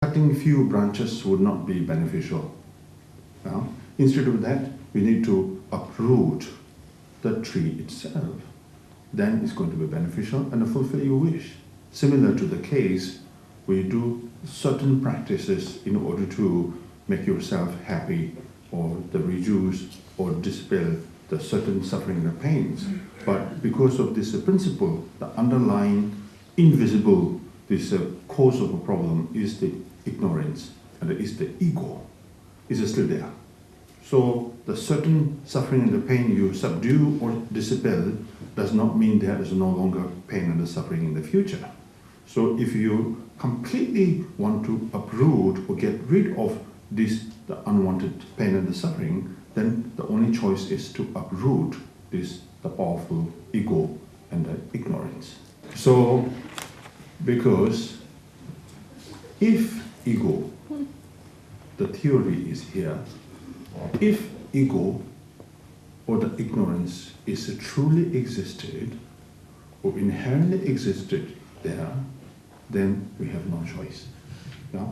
cutting few branches would not be beneficial. Instead of that, we need to uproot the tree itself. Then it's going to be beneficial and fulfill your wish. Similar to the case, we do certain practices in order to make yourself happy or to reduce or dispel the certain suffering and pains. But because of this principle, the underlying invisible this cause of a problem is the ignorance and is the ego. Is still there. So the certain suffering and the pain you subdue or dispel does not mean there is no longer pain and suffering in the future. So if you completely want to uproot or get rid of this, the unwanted pain and the suffering, then the only choice is to uproot this, the powerful ego and the ignorance. So, because if ego, the theory is here, if ego or the ignorance is truly existed or inherently existed there, then we have no choice. Yeah?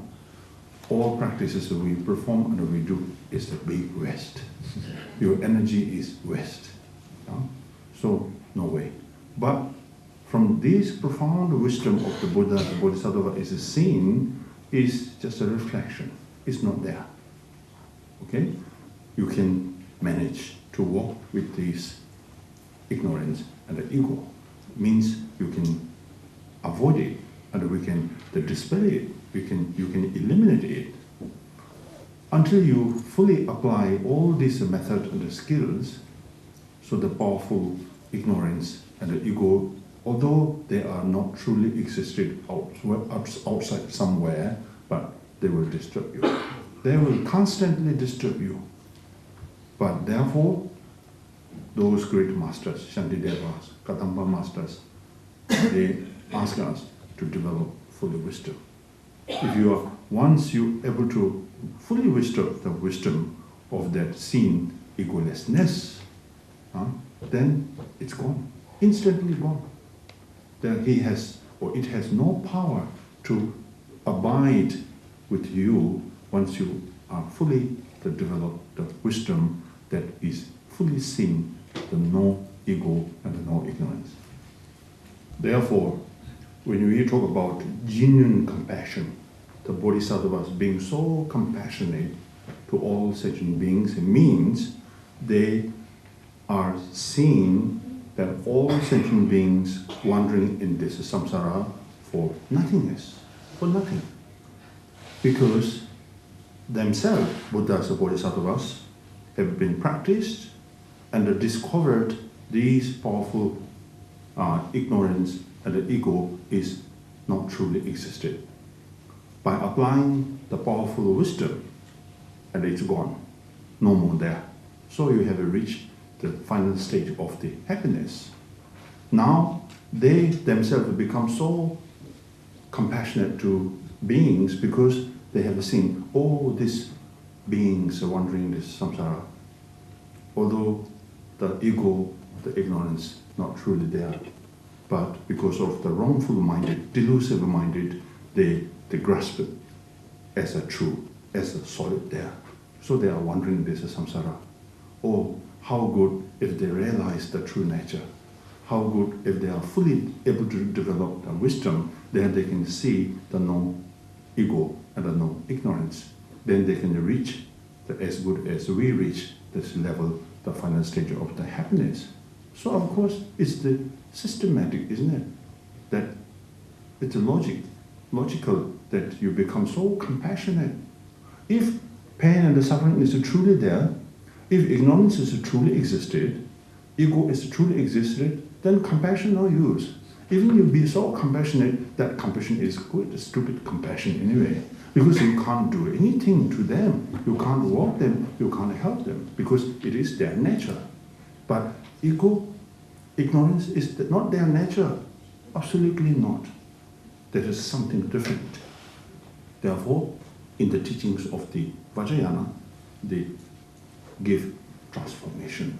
All practices that we perform and we do is a big waste. Your energy is waste. Yeah? So, no way. But from this profound wisdom of the Buddha, the Bodhisattva is seen, is just a reflection. It's not there. Okay? You can manage to walk with this ignorance and the ego. It means you can avoid it and we can dispel it. You can eliminate it. Until you fully apply all these methods and the skills, so the powerful ignorance and the ego, although they are not truly existed outside somewhere, but they will disturb you. They will constantly disturb you. But therefore, those great masters, Shantidevas, Kadamba masters, they ask us to develop fully wisdom. If you are, once you are able to fully wisdom the wisdom of that seen egolessness, then it's gone, instantly gone. Then he has, or it has no power to abide with you once you are fully to develop the wisdom that is fully seen, the no ego and the no ignorance. Therefore, when we talk about genuine compassion, the Bodhisattvas being so compassionate to all sentient beings, it means they are seeing that all sentient beings wandering in this samsara for nothingness, for nothing. Because themselves, Buddhas or Bodhisattvas, have been practiced and discovered these powerful ignorance and the ego is not truly existed. By applying the powerful wisdom, and it's gone, no more there. So you have reached the final stage of the happiness. Now they themselves have become so compassionate to beings because they have seen all these beings wandering this samsara, although the ego, the ignorance, not truly there. But because of the wrongful-minded, delusive-minded, they grasp it as a true, as a solid there. So they are wandering this samsara. Oh, how good if they realize the true nature. How good if they are fully able to develop the wisdom, then they can see the no ego and the no ignorance. Then they can reach as good as we reach this level, the final stage of the happiness. So of course, it's the systematic, isn't it? That it's logical that you become so compassionate. If pain and the suffering is truly there, if ignorance is truly existed, ego is truly existed, then compassion no use. Even you be so compassionate, that compassion is good, stupid compassion anyway. Because you can't do anything to them. You can't walk them, you can't help them, because it is their nature. But ego, ignorance is not their nature. Absolutely not. There is something different. Therefore, in the teachings of the Vajrayana, they give transformation.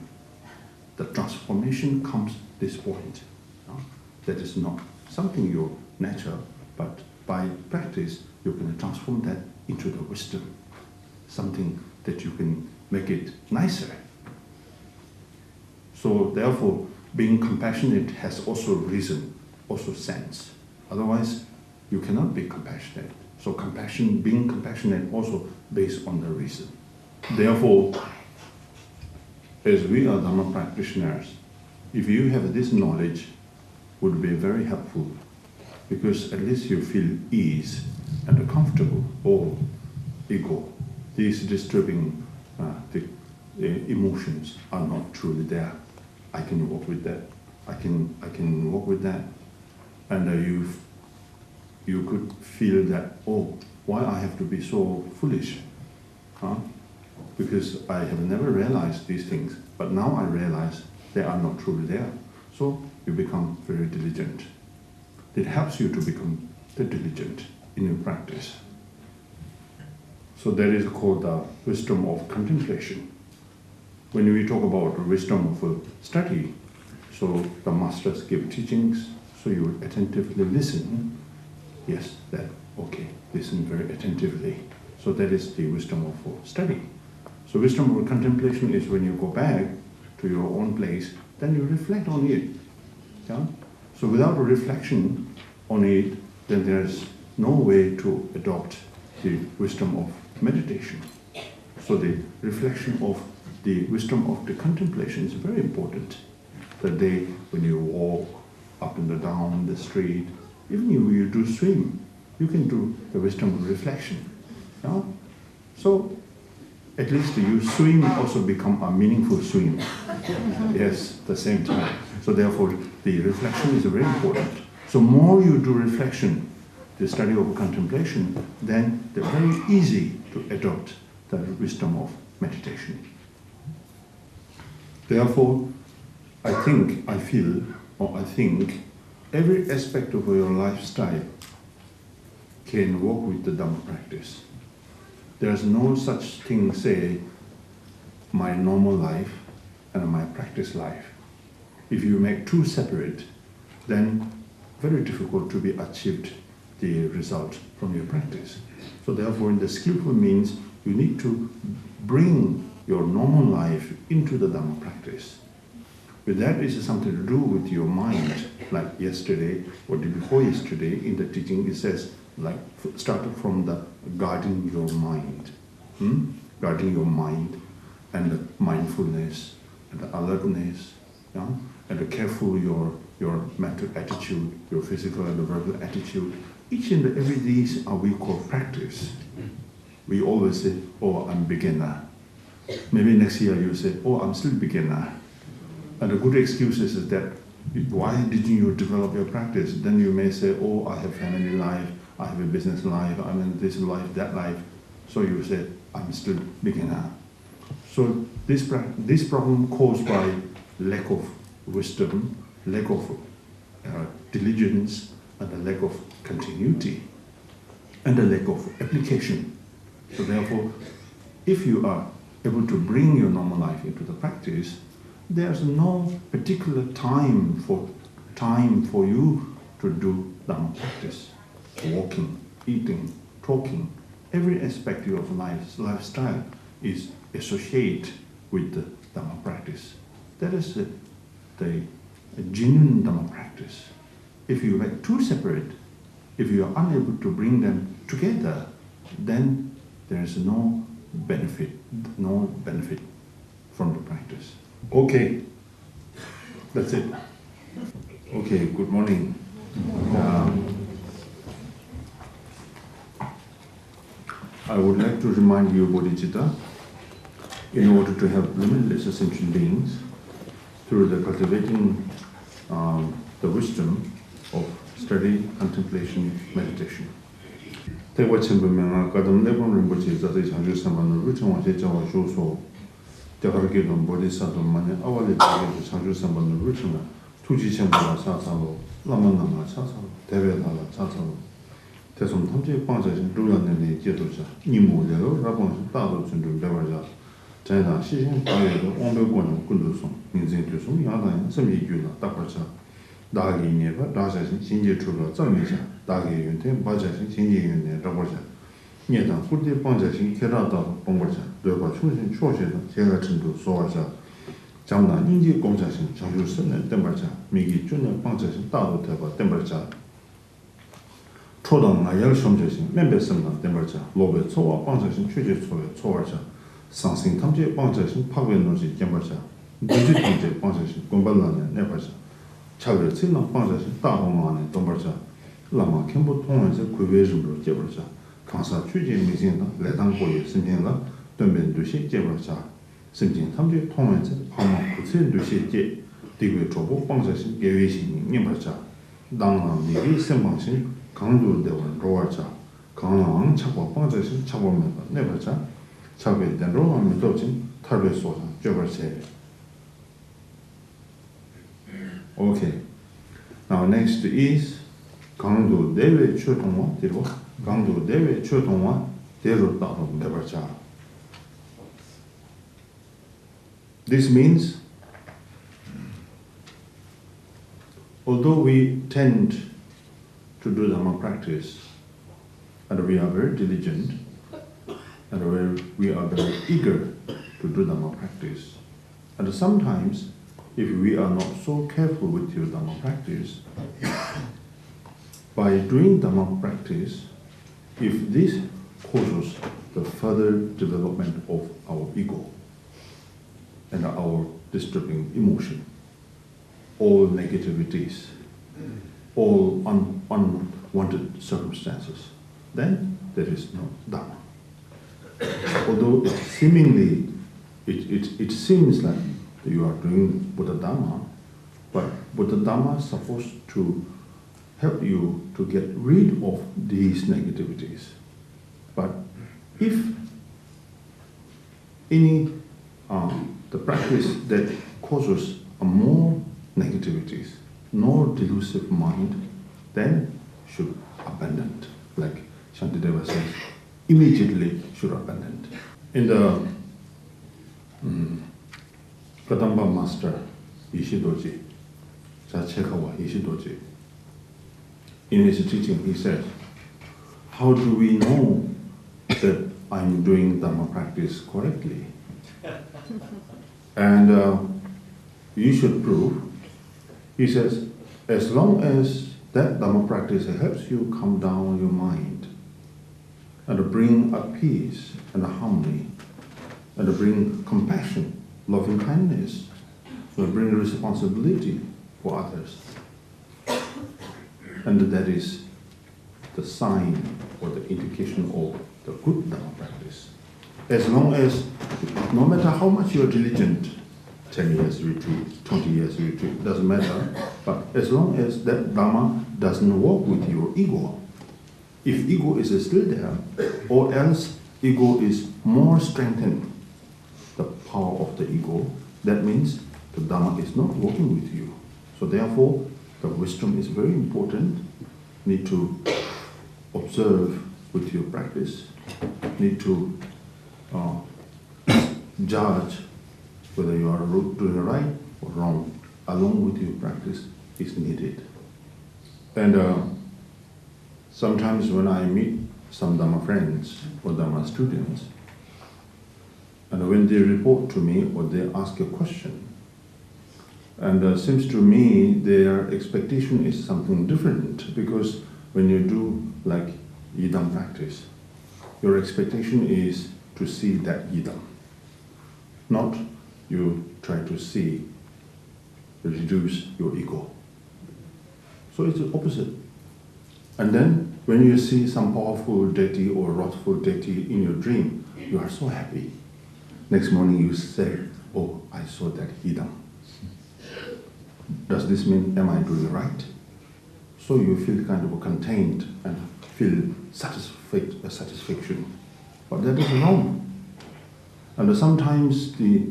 The transformation comes this point. That is not something your nature, but by practice, you can transform that into the wisdom, something that you can make it nicer. So therefore, being compassionate has also reason, also sense. Otherwise, you cannot be compassionate. So being compassionate also based on the reason. Therefore, as we are Dhamma practitioners, if you have this knowledge, would be very helpful, because at least you feel ease and comfortable. Or ego, these disturbing the emotions are not truly there. I can work with that. I can work with that, and you could feel that, oh, why I have to be so foolish? Because I have never realized these things, but now I realize they are not truly there. So you become very diligent. It helps you to become diligent in your practice. So that is called the wisdom of contemplation. When we talk about the wisdom of study, so the masters give teachings, so you attentively listen. Yes, that, okay, listen very attentively. So that is the wisdom of study. So wisdom of contemplation is when you go back to your own place, then you reflect on it. Yeah? So without a reflection on it, then there's no way to adopt the wisdom of meditation. So the reflection of the wisdom of the contemplation is very important. The day when you walk up and down the street, even if you do swim, you can do the wisdom of reflection. Yeah? So at least you swim also become a meaningful swim. Yes, at the same time. So therefore the reflection is very important. So more you do reflection, the study of contemplation, then it's very easy to adopt the wisdom of meditation. Therefore, I think every aspect of your lifestyle can work with the Dhamma practice. There's no such thing, say, my normal life and my practice life. If you make two separate, then very difficult to be achieved the result from your practice. So therefore, in the skillful means, you need to bring your normal life into the Dhamma practice. With that is something to do with your mind. Like yesterday, or the before yesterday, in the teaching it says, like started from the guarding your mind. Guarding your mind, and the mindfulness, and the alertness, yeah? And the careful your mental attitude, your physical and the verbal attitude. Each and every these are we call practice. We always say, oh, I'm beginner. Maybe next year you say, oh, I'm still beginner. And the good excuse is that, why didn't you develop your practice? Then you may say, oh, I have family life, I have a business life, I'm in this life, that life. So you say, I'm still beginner. So this problem caused by lack of wisdom, lack of diligence, and the lack of continuity, and the lack of application. So therefore, if you are able to bring your normal life into the practice, there's no particular time for you to do Dhamma practice. Walking, eating, talking, every aspect of your lifestyle is associated with the Dhamma practice. That is the genuine Dhamma practice. If you make two separate, if you are unable to bring them together, then there is no benefit from the practice. Okay, that's it. Okay, good morning. I would like to remind you, Bodhisattva, in order to have limitless ascension beings, through the cultivating the wisdom of study, contemplation, meditation. Tewa chenpo menga kadam lebon rinpoche zate chanju sambanur ruchangwa che chawa shuso tekarake don bodhisattva manya awale chage chanju sambanur ruchangwa tuji chenpo la chachalo lama nama chachalo tebe la chachalo tesum tamche pangcha shin ruyan nene jedoja nimu lelo rabon shin dado chundu lewarja chayda shishin paye do onbe guanyo kundu song minzin tu song yada yan semyi gyula takparcha dāgī nyenpa dāshāshīn Sangye chūla tsaṅgīshā dāgī yuñte bāchāshīn Sangye yuñne rāpāshā nyetān kūrti pāñchāshīn kērātā pāṅgāshā dōpa chūshīn chōshīn chēgā chīndu sōgāshā jāngdā nīngjī gōngshāshīn chāngshū sīne tēmbāshā mīgī chūne pāṅchāshīn tādu tēpā tēmbāshā chōdāng ngā yāg shōngshāshīn mēmbē sīmdān tēmbāshā lōbē tsōwā pāṅchāshīn chūjī tsōwāshā sāngsīng tamchē pāṅchāshīn pāgwē nōshī tēmbāshā dūjī tamchē pāṅchāshīn gōmbālāne nēpāshā 차별 cilāng pāṅsāshīn tāhōngāne tōmbarchā lāma khenpo tōngānsā kuibē rīmbro jebarchā kāngsā chūjī mīsīng tā lētāng kōyē simjīng lā tōmbēn dūshī jebarchā simjīng tamchī tōngānsā pāma kūtsī dūshī je tīgwē chōbō pāṅsāshīn gēwē shīng nīmbarchā dāngā mīgī sēmbāngshīn kāngdūr dewa rōwarchā kāngāng chakwa pāṅsāshīn chakwa mēmbā nēbarchā chakwē dēn rōwā mītōchīn tharbē sōsāng jebarchā. Okay. Now next is 강도 대외 최동화 대로 강도 대외 최동화 대로 따로 매버자. This means although we tend to do Dhamma practice and we are very diligent and we are very eager to do Dhamma practice, and sometimes if we are not so careful with your Dhamma practice, by doing Dhamma practice, if this causes the further development of our ego and our disturbing emotion, all negativities, all unwanted circumstances, then there is no Dhamma. Although it seems like you are doing Buddha Dhamma, but Buddha Dhamma is supposed to help you to get rid of these negativities. But if any the practice that causes more negativities, more delusive mind, then should abandon. Like Shantideva says, immediately should abandon. In the Kadamba master Ishidoji, Chachekawa Ishidoji, in his teaching he says, how do we know that I'm doing Dhamma practice correctly? And you should prove, he says, as long as that Dhamma practice helps you calm down your mind and bring a peace and a harmony and bring compassion, loving kindness, will bring responsibility for others. And that is the sign or the indication of the good Dhamma practice. As long as, no matter how much you are diligent, 10 years retreat, 20 years retreat, doesn't matter, but as long as that Dhamma doesn't work with your ego, if ego is still there, or else ego is more strengthened, the power of the ego, that means the Dhamma is not working with you. So therefore, the wisdom is very important. Need to observe with your practice. Need to judge whether you are doing right or wrong. Along with your practice is needed. And sometimes when I meet some Dhamma friends or Dhamma students, and when they report to me or they ask a question, and seems to me their expectation is something different, because when you do like Yidam practice, your expectation is to see that Yidam, not you try to reduce your ego. So it's the opposite. And then when you see some powerful deity or wrathful deity in your dream, you are so happy. Next morning you say, oh, I saw that Yidam. Does this mean, am I doing right? So you feel kind of contained and feel satisfaction. But that is wrong. And sometimes the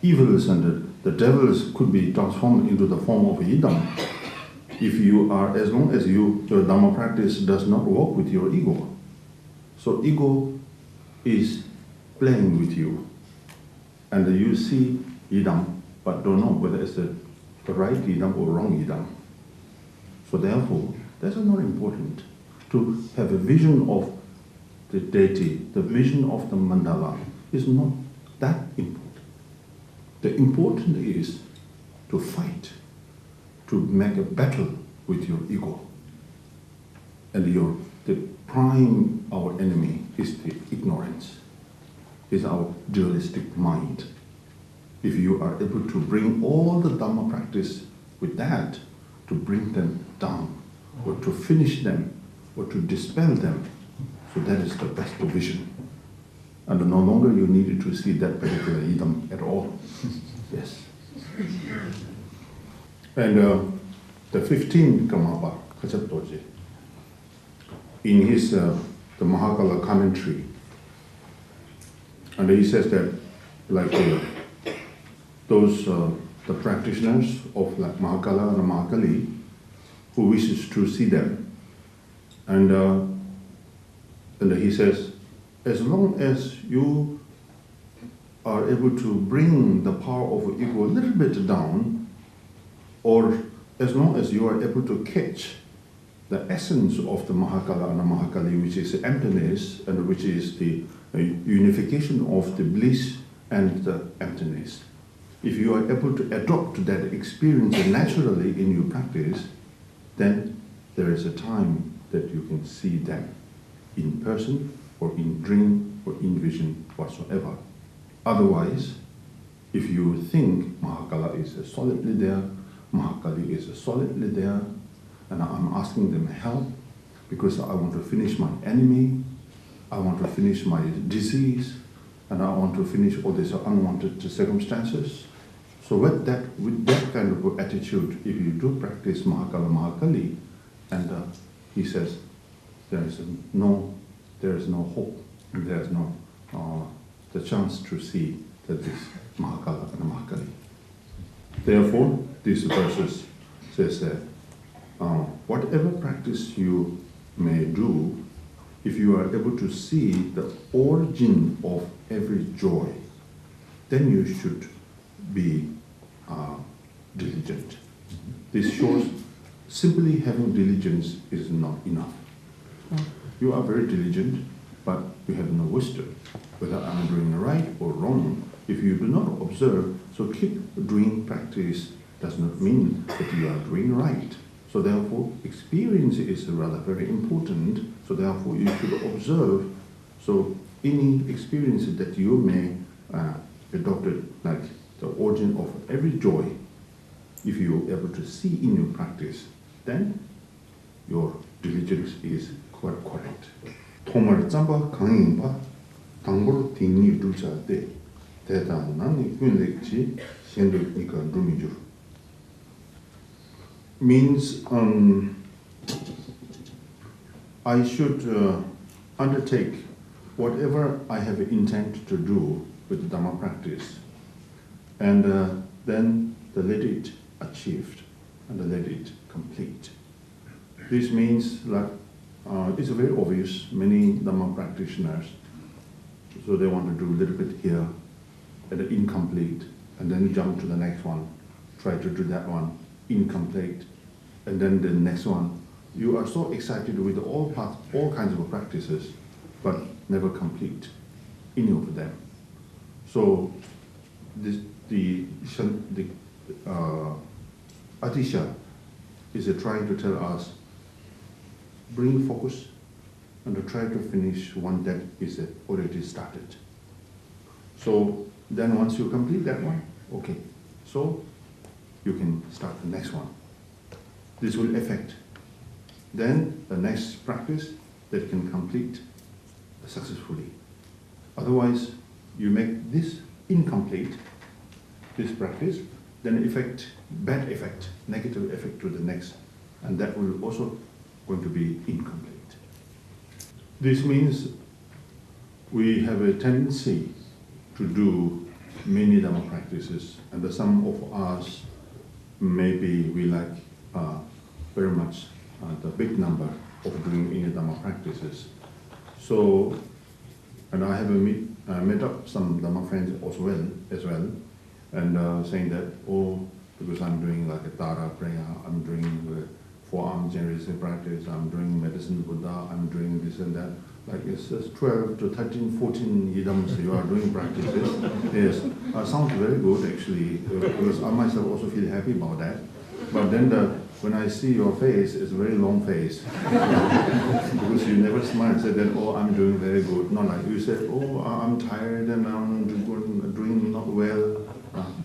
evils and the devils could be transformed into the form of Yidam. If you are, as long as your Dhamma practice does not work with your ego. So ego is playing with you. And you see Yidam, but don't know whether it's the right Yidam or wrong Yidam. So therefore, that's not important. To have a vision of the deity, the vision of the mandala is not that important. The important is to fight, to make a battle with your ego. And the prime, our enemy, is the ignorance, is our dualistic mind. If you are able to bring all the Dhamma practice with that, to bring them down, or to finish them, or to dispel them, so that is the best vision. And no longer you needed to see that particular idam at all. Yes. And the 15th Karmapa, Kachaptoji, in his the Mahakala commentary, and he says that like those the practitioners of like Mahakala and Mahakali who wishes to see them, and he says, as long as you are able to bring the power of ego a little bit down, or as long as you are able to catch the essence of the Mahakala and the Mahakali, which is emptiness, and which is the unification of the bliss and the emptiness. If you are able to adopt that experience naturally in your practice, then there is a time that you can see them in person, or in dream, or in vision whatsoever. Otherwise, if you think Mahakala is solidly there, Mahakali is solidly there, and I'm asking them help because I want to finish my enemy, I want to finish my disease, and I want to finish all these unwanted circumstances. So with that kind of attitude, if you do practice Mahakala Mahakali, and he says there is no hope, and there is no the chance to see that this Mahakala and Mahakali. Therefore, these verses says that whatever practice you may do, if you are able to see the origin of every joy, then you should be diligent. This shows simply having diligence is not enough. You are very diligent, but you have no wisdom, whether I'm doing right or wrong. If you do not observe, so keep doing practice does not mean that you are doing right. So therefore, experience is rather very important. So therefore, you should observe. So any experience that you may adopt it, like the origin of every joy, if you are able to see in your practice, then your diligence is quite correct. Tomar tsamba kangingpa tanggoro tingni ducha de teta nani kunlekchi sendo nika rumijur. Means I should undertake whatever I have intent to do with Dhamma practice, and then let it achieved and let it complete. This means that it's very obvious. Many Dhamma practitioners, so they want to do a little bit here, and incomplete, and then jump to the next one, try to do that one, incomplete, and then the next one. You are so excited with all kinds of practices, but never complete any of them. So the Atisha is trying to tell us, bring focus and to try to finish one that is already started. So then once you complete that one, okay, so you can start the next one. This will affect then the next practice that can complete successfully. Otherwise, you make this incomplete, this practice, then bad effect, negative effect to the next, and that will also going to be incomplete. This means we have a tendency to do many Dhamma practices, and some of us maybe we like very much the big number of doing any Dhamma practices. So, and I have met up some Dhamma friends as well, and saying that, because I'm doing like a Tara prayer, I'm doing forearm generation practice, I'm doing medicine Buddha, I'm doing this and that. Like it's 12 to 13, 14 yidams you are doing practices. Yes, sounds very good actually, because I myself also feel happy about that. But then when I see your face, it's a very long face. Because you never smile and say that, oh, I'm doing very good. Not like you say, oh, I'm tired and I'm doing not well.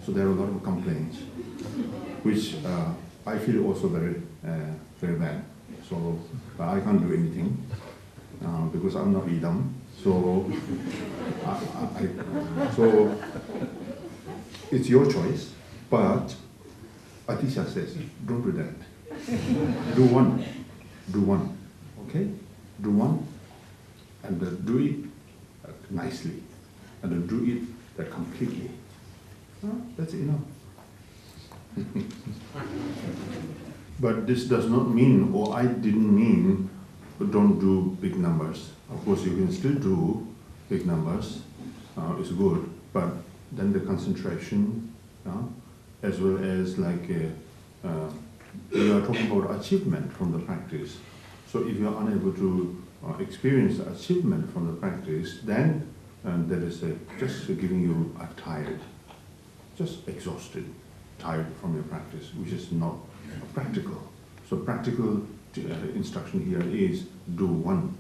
So there are a lot of complaints, which I feel also very, very bad. So I can't do anything because I'm not idam. So, so it's your choice, but Atisha says, don't do that. Do one, okay? Do one, and do it nicely, and do it completely. That's enough. But this does not mean, or I didn't mean, don't do big numbers. Of course, you can still do big numbers. It's good, but then the concentration, as well as like we are talking about achievement from the practice. So if you are unable to experience the achievement from the practice, then that is just giving you a tired, just exhausted, tired from your practice, which is not practical. So practical instruction here is do one,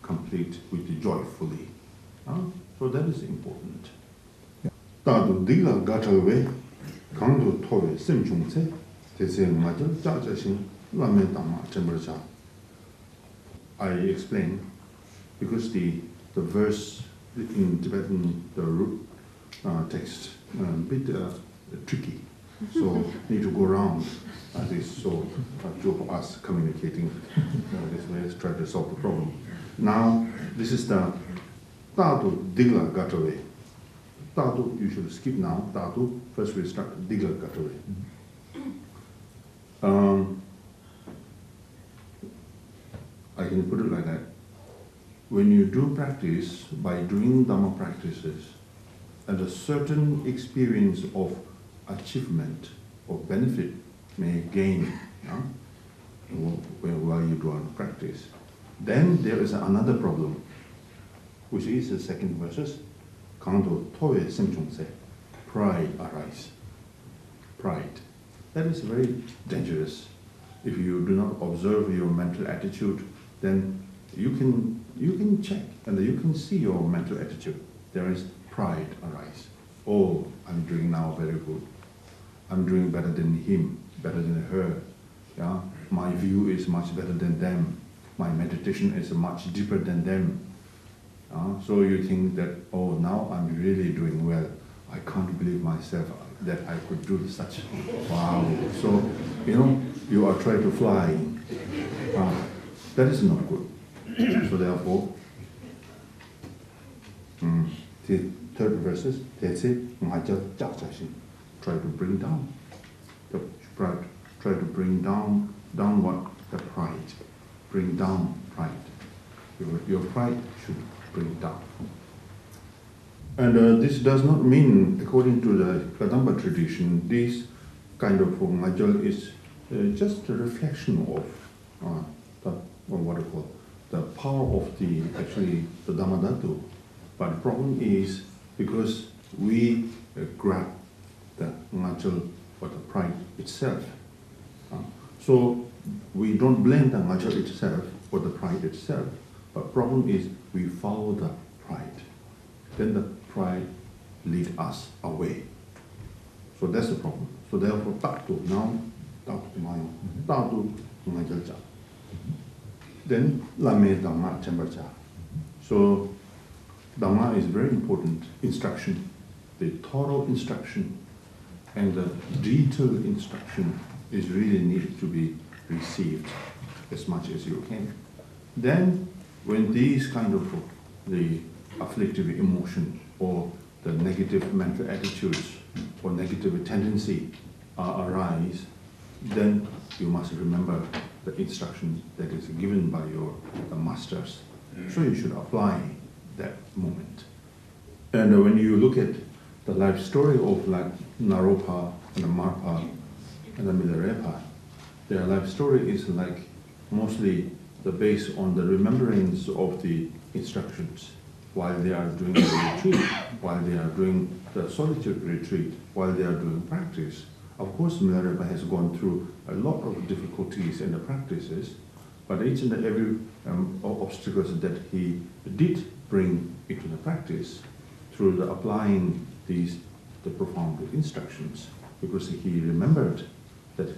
complete with the joyfully. So that is important. Tadu digla gatawe, kandu towe simchungse, tese majal jajashin, lame dhamma tembraja. I explain because the verse in Tibetan, the root text, a bit tricky. So need to go around this. So two of us communicating this way, let's try to solve the problem. Now this is the Tadu Digla Gatawe. Tadu, you should skip now. Tadu, first we start Digla Gatawe. I can put it like that. When you do practice, by doing Dhamma practices, and a certain experience of achievement or benefit may gain while you do practice, then there is another problem, which is the second verses. Kanto towe simchungse, pride arise. Pride. That is very dangerous. If you do not observe your mental attitude, then you can check and you can see your mental attitude. There is pride arise. Oh, I'm doing now very good. I'm doing better than him, better than her. Yeah? My view is much better than them. My meditation is much deeper than them. So you think that, oh, now I'm really doing well. I can't believe myself that I could do such. Wow. So, you are trying to fly. That is not good. So therefore, the third verses, they say, try to bring down. Try to bring down what? The pride. Bring down pride. Your pride should bring down. And this does not mean, according to the Kadamba tradition, this kind of majal is just a reflection of the power of the Dhammadhatu. But the problem is because we grab the majal or the pride itself. So we don't blame the majal itself or the pride itself. But problem is we follow the pride. Then the pride lead us away. So that's the problem. So therefore, tatu now, tatu mayo, tatu ngajalja. Then lame dhamma tembraja. So dhamma is very important instruction. The thorough instruction and the detailed instruction is really needed to be received as much as you can. Then when these kind of the afflictive emotion or the negative mental attitudes or negative tendency arise, then you must remember the instruction that is given by the masters. So you should apply that moment. And when you look at the life story of like Naropa and the Marpa and the Milarepa, their life story is like mostly based on the remembrance of the instructions while they are doing the retreat, while they are doing the solitude retreat, while they are doing practice. Of course, Milarepa has gone through a lot of difficulties in the practices, but each and every obstacles that he did bring into the practice through the applying the profound instructions, because he remembered that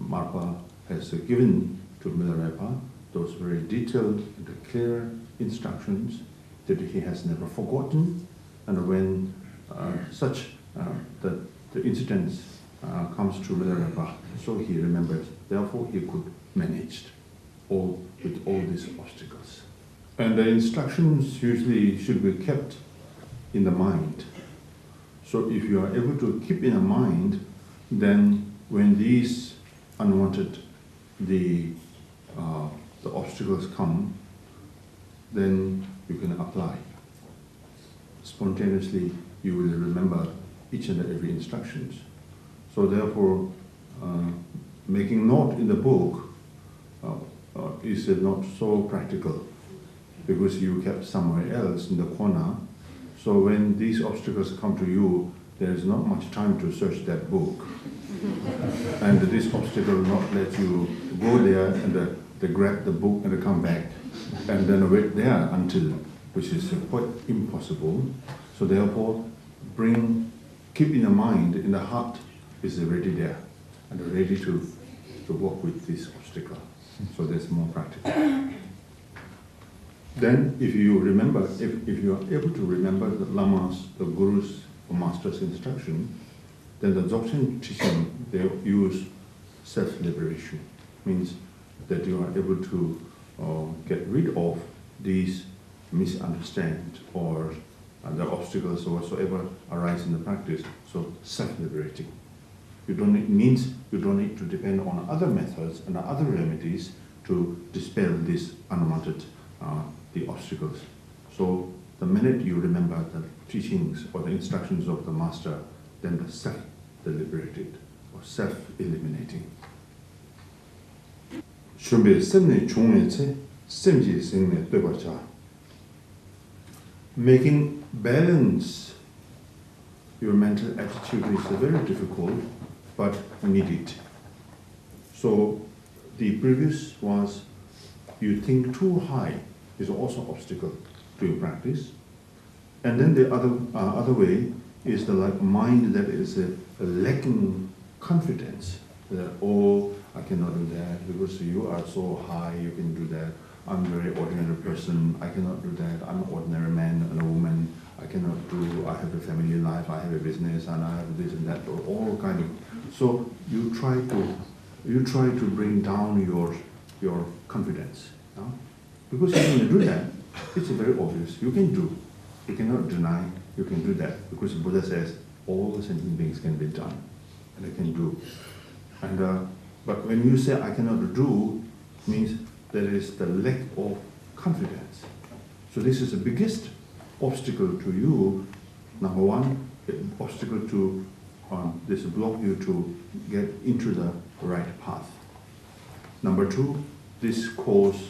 Marpa has given to Milarepa those very detailed and clear instructions that he has never forgotten, and when the incidents comes to Milarepa, so he remembers. Therefore, he could manage with all these obstacles. And the instructions usually should be kept in the mind. So if you are able to keep in the mind, then when these unwanted the obstacles come, then you can apply. Spontaneously, you will remember each and every instructions. So therefore, making note in the book is not so practical, because you kept somewhere else in the corner. So when these obstacles come to you, there is not much time to search that book. And this obstacle will not let you go there and they grab the book and they come back and then wait there until, which is quite impossible. So therefore, keep in the mind, in the heart, is already there and ready to work with this obstacle. So that's more practical. Then if you remember, if you are able to remember the Lamas, the Gurus, or Master's instruction, then the Dzogchen teaching, they use self-liberation. Means that you are able to get rid of these misunderstandings or the obstacles or whatsoever arise in the practice. So self-liberating. You don't need to depend on other methods and other remedies to dispel these unwanted the obstacles. So the minute you remember the teachings or the instructions of the master, then the self-deliberated or self-eliminating. Making balance your mental attitude is very difficult, but needed. So the previous was, you think too high is also an obstacle to your practice. And then the other way is the mind that is lacking confidence. That, oh, I cannot do that because you are so high, you can do that. I'm a very ordinary person, I cannot do that. I'm an ordinary man and a woman, I cannot do, I have a family life, I have a business, and I have this and that, or all kind of. So you try to bring down your confidence. No? Because you can do that, it's very obvious. You can do. You cannot deny you can do that. Because the Buddha says all the sentient beings can be done. And they can do. And but when you say I cannot do, means there is the lack of confidence. So this is the biggest obstacle to you. Number one, obstacle to this block you to get into the right path. Number two, this cause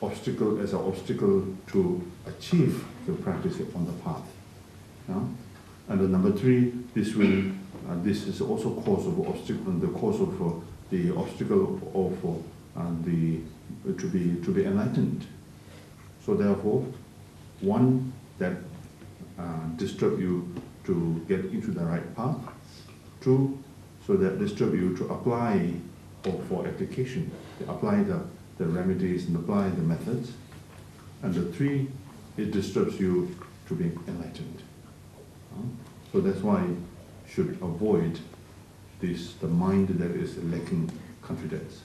obstacle as an obstacle to achieve the practice on the path. Yeah? And then number three, this is also cause of obstacle, the cause of the obstacle of to be enlightened. So therefore, one that disturb you to get into the right path. Two, so that disturb you to apply for application, to apply the remedies and apply the methods. And the three, it disturbs you to be enlightened. So that's why you should avoid the mind that is lacking confidence.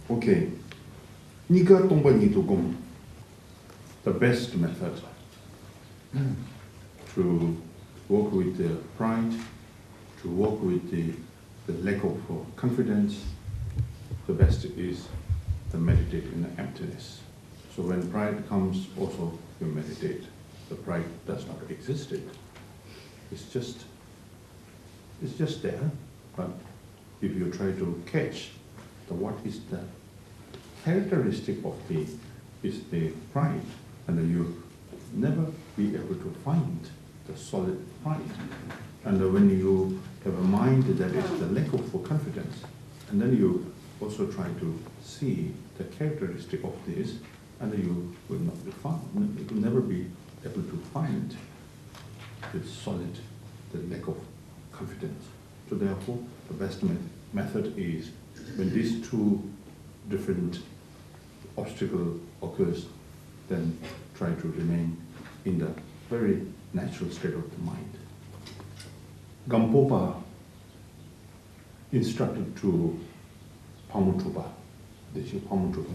Okay, Nika Tongpa Nito Gom, the best method to work with the pride, to work with the lack of confidence, the best is to meditate in the emptiness. So when pride comes, also you meditate. The pride does not exist. It's just there, but if you try to catch what is the characteristic of the pride, and you never be able to find the solid pride. And when you have a mind that is the lack of confidence, and then you also try to see the characteristic of this, and you will not be found. You will never be able to find the solid, the lack of confidence. So therefore, the best method is when these two different obstacles occurs, then try to remain in the very natural state of the mind. Gampopa instructed to Pamutrupa, Deshi Pamutrupa.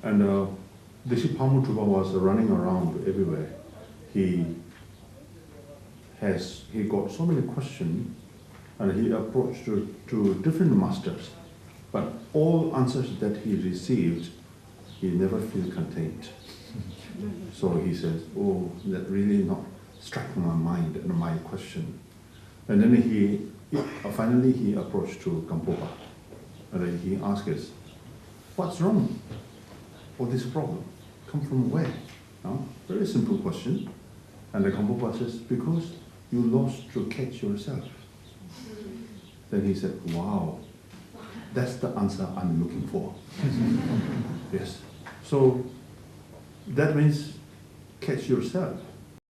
And Deshi Pamutrupa was running around everywhere. He got so many questions, and he approached to different masters. But all answers that he received, he never feel content. So he says, oh, that really not striking my mind and my question. And then finally he approached to Gampopa. And then he asked us, what's wrong? What this problem? Come from where? No? Very simple question. And the Gampopa says, because you lost to catch yourself. Then he said, wow, that's the answer I'm looking for. Yes. So that means catch yourself.